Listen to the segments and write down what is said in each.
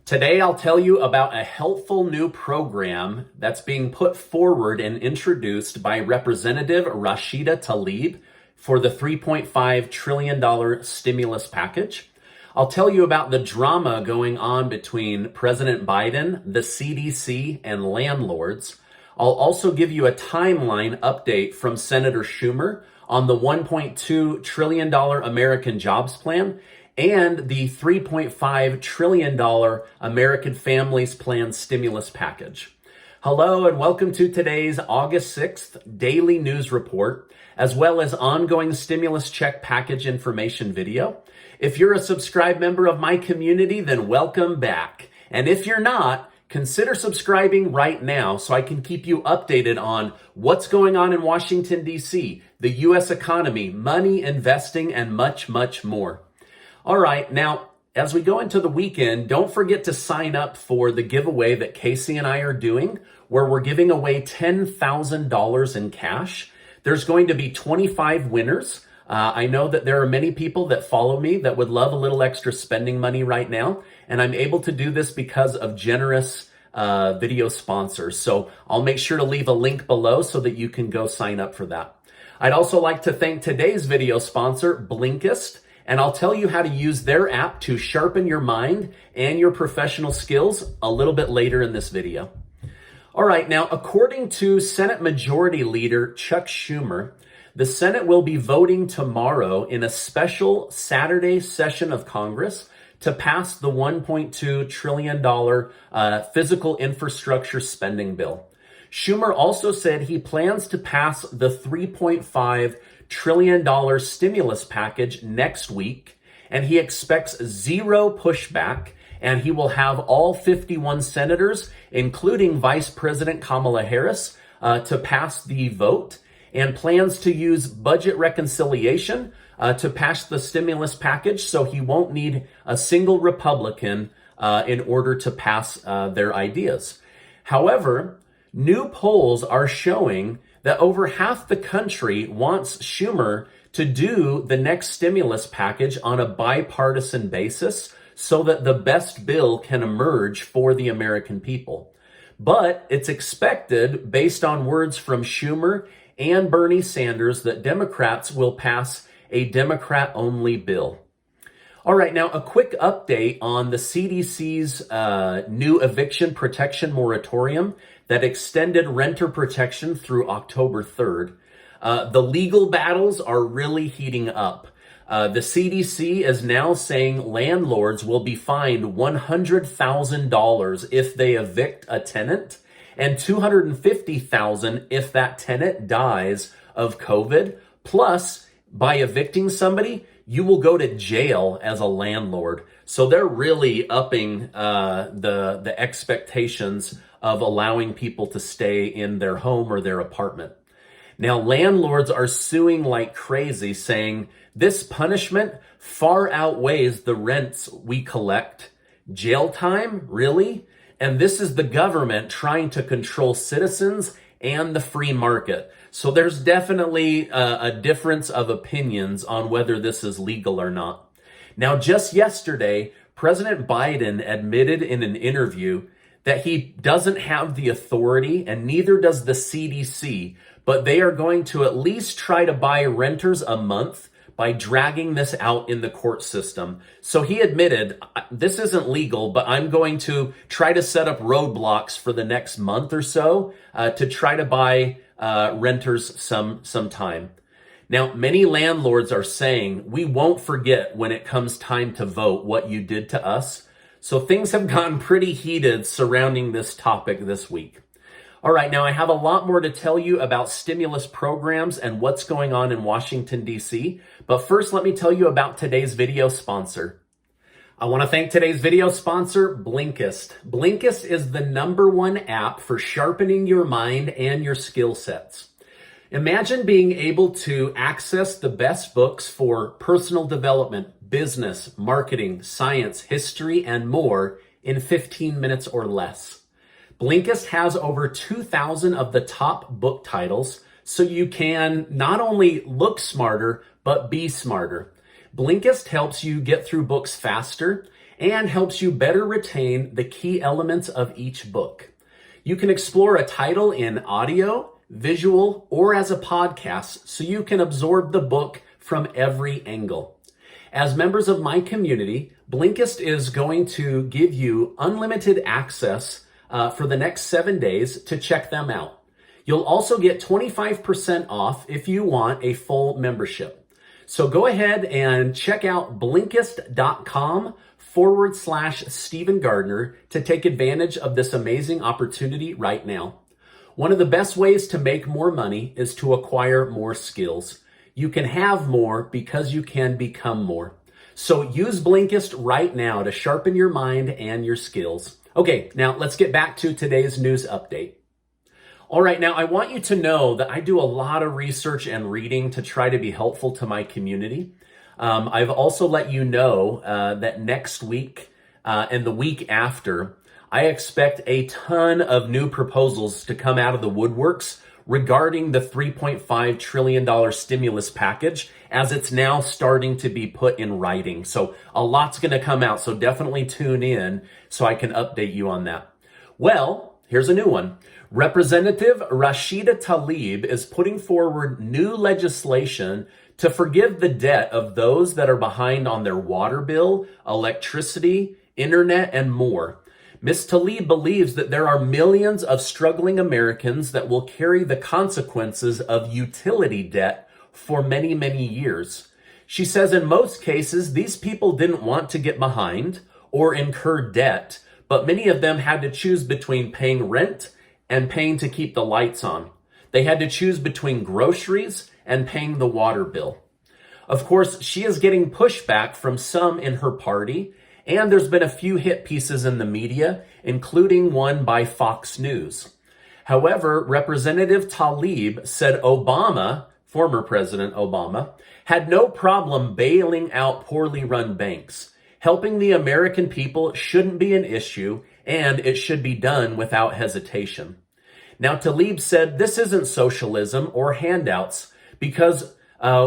Today, I'll tell you about a helpful new program that's being put forward and introduced by Representative Rashida Tlaib for the $3.5 trillion stimulus package. I'll tell you about the drama going on between President Biden, the CDC, and landlords. I'll also give you a timeline update from Senator Schumer on the $1.2 trillion American Jobs Plan and the $3.5 trillion American Families Plan stimulus package. Hello and welcome to today's August 6th daily news report, as well as ongoing stimulus check package information video. If you're a subscribed member of my community, then welcome back. And if you're not, consider subscribing right now so I can keep you updated on what's going on in Washington, D.C., the U.S. economy, money, investing, and much, much more. All right, now, as we go into the weekend, don't forget to sign up for the giveaway that Casey and I are doing, where we're giving away $10,000 in cash. There's going to be 25 winners. I know that there are many people that follow me that would love a little extra spending money right now, and I'm able to do this because of generous video sponsors. So I'll make sure to leave a link below so that you can go sign up for that. I'd also like to thank today's video sponsor, Blinkist. And I'll tell you how to use their app to sharpen your mind and your professional skills a little bit later in this video. All right, now, according to Senate Majority Leader Chuck Schumer, the Senate will be voting tomorrow in a special Saturday session of Congress to pass the $1.2 trillion physical infrastructure spending bill. Schumer also said he plans to pass the $3.5 trillion stimulus package next week, and he expects zero pushback, and he will have all 51 senators, including Vice President Kamala Harris, to pass the vote, and plans to use budget reconciliation to pass the stimulus package, so he won't need a single Republican in order to pass their ideas. However, new polls are showing that over half the country wants Schumer to do the next stimulus package on a bipartisan basis so that the best bill can emerge for the American people. But it's expected, based on words from Schumer and Bernie Sanders, that Democrats will pass a Democrat-only bill. All right, now a quick update on the CDC's new eviction protection moratorium that extended renter protection through October 3rd. The legal battles are really heating up. The CDC is now saying landlords will be fined $100,000 if they evict a tenant and $250,000 if that tenant dies of COVID. Plus, by evicting somebody, you will go to jail as a landlord. So they're really upping the expectations of allowing people to stay in their home or their apartment. Now, landlords are suing like crazy, saying this punishment far outweighs the rents we collect. Jail time? Really? And this is the government trying to control citizens and the free market. So there's definitely a difference of opinions on whether this is legal or not. Now, just yesterday, President Biden admitted in an interview that he doesn't have the authority, and neither does the CDC, but they are going to at least try to buy renters a month by dragging this out in the court system. So he admitted, this isn't legal, but I'm going to try to set up roadblocks for the next month or so to try to buy renters some time. Now, many landlords are saying, we won't forget when it comes time to vote what you did to us. So things have gotten pretty heated surrounding this topic this week. All right, now I have a lot more to tell you about stimulus programs and what's going on in Washington, D.C. But first, let me tell you about today's video sponsor. I want to thank today's video sponsor, Blinkist. Blinkist is the #1 app for sharpening your mind and your skill sets. Imagine being able to access the best books for personal development, business, marketing, science, history, and more in 15 minutes or less. Blinkist has over 2,000 of the top book titles, so you can not only look smarter, but be smarter. Blinkist helps you get through books faster, and helps you better retain the key elements of each book. You can explore a title in audio, visual, or as a podcast so you can absorb the book from every angle. As members of my community, Blinkist is going to give you unlimited access for the next 7 days to check them out. You'll also get 25% off if you want a full membership. So go ahead and check out Blinkist.com/Stephen Gardner to take advantage of this amazing opportunity right now. One of the best ways to make more money is to acquire more skills. You can have more because you can become more. So use Blinkist right now to sharpen your mind and your skills. Okay, now let's get back to today's news update. All right, now I want you to know that I do a lot of research and reading to try to be helpful to my community. I've also let you know that next week and the week after, I expect a ton of new proposals to come out of the woodworks regarding the $3.5 trillion stimulus package as it's now starting to be put in writing. So a lot's going to come out, so definitely tune in so I can update you on that. Well, here's a new one. Representative Rashida Tlaib is putting forward new legislation to forgive the debt of those that are behind on their water bill, electricity, internet, and more. Ms. Tlaib believes that there are millions of struggling Americans that will carry the consequences of utility debt for many, many years. She says in most cases, these people didn't want to get behind or incur debt, but many of them had to choose between paying rent and paying to keep the lights on. They had to choose between groceries and paying the water bill. Of course, she is getting pushback from some in her party, and there's been a few hit pieces in the media, including one by Fox News. However, Representative Tlaib said Obama, former President Obama, had no problem bailing out poorly run banks. Helping the American people shouldn't be an issue, and it should be done without hesitation. Now, Tlaib said this isn't socialism or handouts because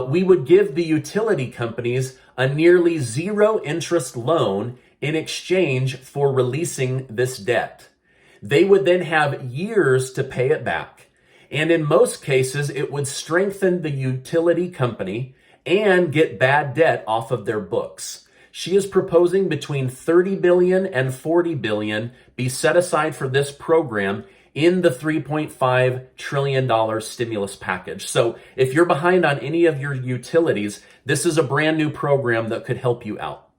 we would give the utility companies a nearly zero interest loan in exchange for releasing this debt. They would then have years to pay it back. And in most cases, it would strengthen the utility company and get bad debt off of their books. She is proposing between $30 billion and $40 billion be set aside for this program in the $3.5 trillion stimulus package. So if you're behind on any of your utilities, this is a brand new program that could help you out.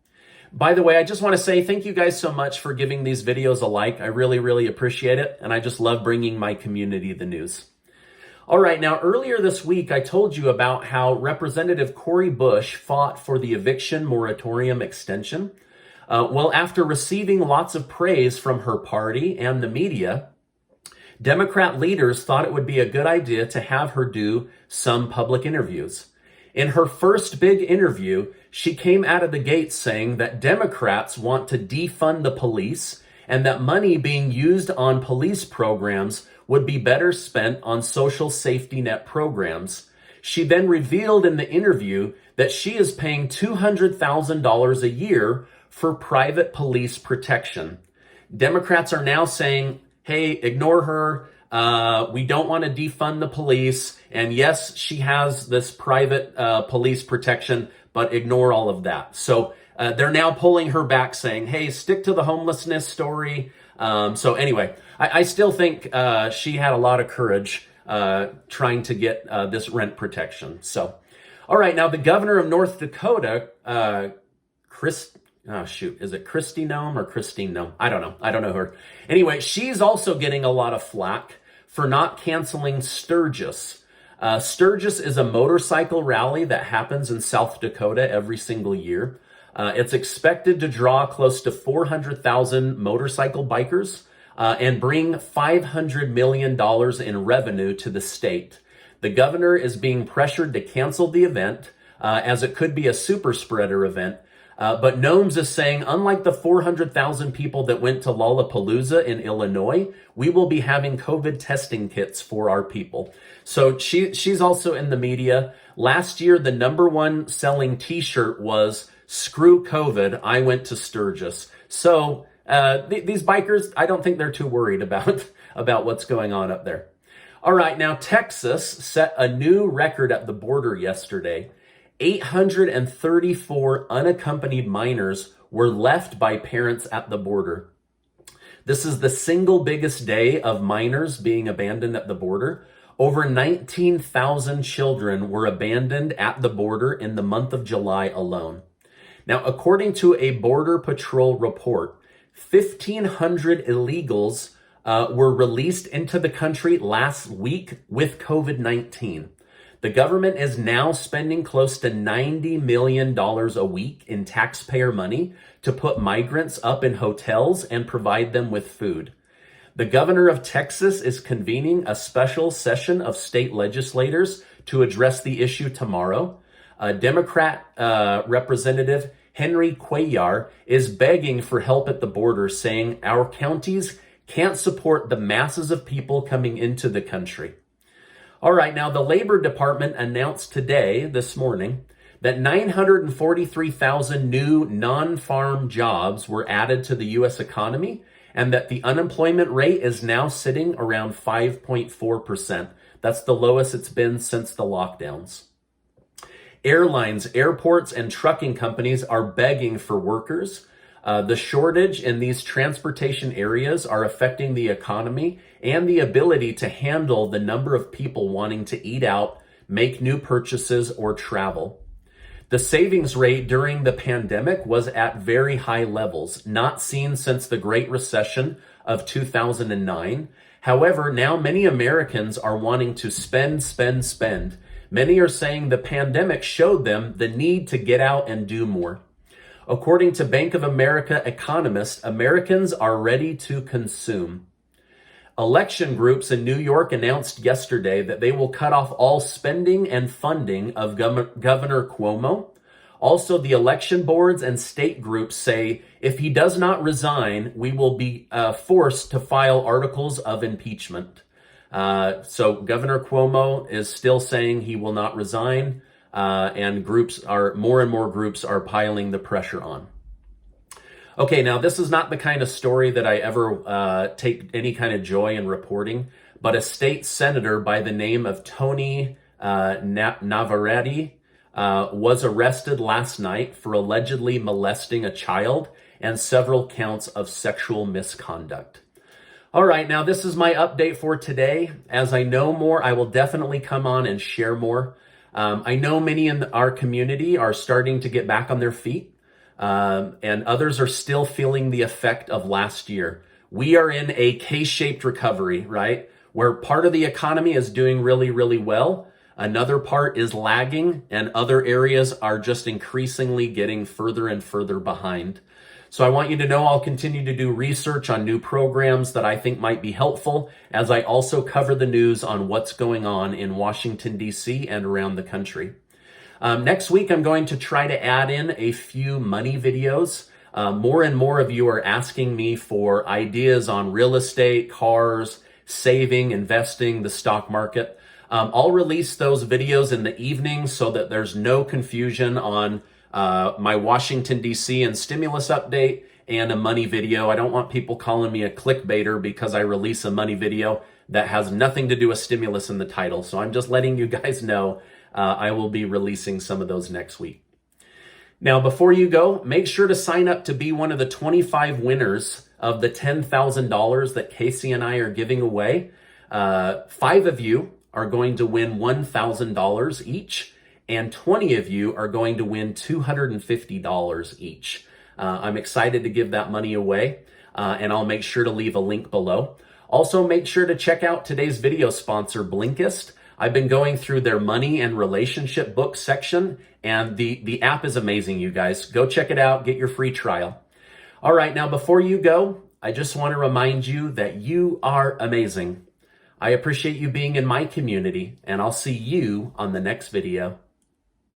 By the way, I just want to say thank you guys so much for giving these videos a like. I really, really appreciate it. And I just love bringing my community the news. All right, now earlier this week, I told you about how Representative Cori Bush fought for the eviction moratorium extension. Well, after receiving lots of praise from her party and the media, Democrat leaders thought it would be a good idea to have her do some public interviews. In her first big interview, she came out of the gate saying that Democrats want to defund the police and that money being used on police programs would be better spent on social safety net programs. She then revealed in the interview that she is paying $200,000 a year for private police protection. Democrats are now saying, hey, ignore her. We don't want to defund the police. And yes, she has this private police protection, but ignore all of that. So they're now pulling her back saying, hey, stick to the homelessness story. So anyway, I still think she had a lot of courage trying to get this rent protection. So, all right, now the governor of North Dakota, is it Kristi Noem or Christine Noem? I don't know her. Anyway, she's also getting a lot of flack for not canceling Sturgis. Sturgis is a motorcycle rally that happens in South Dakota every single year. It's expected to draw close to 400,000 motorcycle bikers and bring $500 million in revenue to the state. The governor is being pressured to cancel the event as it could be a super spreader event. But Nomes is saying, unlike the 400,000 people that went to Lollapalooza in Illinois, we will be having COVID testing kits for our people. So she's also in the media. Last year, the #1 selling t-shirt was Screw COVID, I went to Sturgis. So these bikers, I don't think they're too worried about what's going on up there. All right, now Texas set a new record at the border yesterday. 834 unaccompanied minors were left by parents at the border. This is the single biggest day of minors being abandoned at the border. Over 19,000 children were abandoned at the border in the month of July alone. Now, according to a Border Patrol report, 1,500 illegals were released into the country last week with COVID-19. The government is now spending close to $90 million a week in taxpayer money to put migrants up in hotels and provide them with food. The governor of Texas is convening a special session of state legislators to address the issue tomorrow. Democrat Representative Henry Cuellar is begging for help at the border, saying our counties can't support the masses of people coming into the country. All right, now the Labor Department announced this morning, that 943,000 new non-farm jobs were added to the U.S. economy, and that the unemployment rate is now sitting around 5.4%. That's the lowest it's been since the lockdowns. Airlines, airports, and trucking companies are begging for workers. The shortage in these transportation areas are affecting the economy and the ability to handle the number of people wanting to eat out, make new purchases, or travel. The savings rate during the pandemic was at very high levels, not seen since the Great Recession of 2009. However, now many Americans are wanting to spend. Many are saying the pandemic showed them the need to get out and do more. According to Bank of America economists, Americans are ready to consume. Election groups in New York announced yesterday that they will cut off all spending and funding of Governor Cuomo. Also, the election boards and state groups say if he does not resign, we will be forced to file articles of impeachment. So Governor Cuomo is still saying he will not resign, and more and more groups are piling the pressure on. Okay, now this is not the kind of story that I ever take any kind of joy in reporting, but a state senator by the name of Tony Navarrete was arrested last night for allegedly molesting a child and several counts of sexual misconduct. All right, now this is my update for today. As I know more, I will definitely come on and share more. I know many in our community are starting to get back on their feet. And others are still feeling the effect of last year. We are in a K-shaped recovery, right? Where part of the economy is doing really, really well. Another part is lagging, and other areas are just increasingly getting further and further behind. So I want you to know I'll continue to do research on new programs that I think might be helpful, as I also cover the news on what's going on in Washington, D.C. and around the country. Next week, I'm going to try to add in a few money videos. More and more of you are asking me for ideas on real estate, cars, saving, investing, the stock market. I'll release those videos in the evening so that there's no confusion on my Washington, D.C. and stimulus update and a money video. I don't want people calling me a clickbaiter because I release a money video that has nothing to do with stimulus in the title. So I'm just letting you guys know I will be releasing some of those next week. Now, before you go, make sure to sign up to be one of the 25 winners of the $10,000 that Casey and I are giving away. 5 of you are going to win $1,000 each, and 20 of you are going to win $250 each. I'm excited to give that money away, and I'll make sure to leave a link below. Also, make sure to check out today's video sponsor, Blinkist. I've been going through their money and relationship book section, and the app is amazing, you guys. Go check it out, get your free trial. All right, now before you go, I just want to remind you that you are amazing. I appreciate you being in my community, and I'll see you on the next video.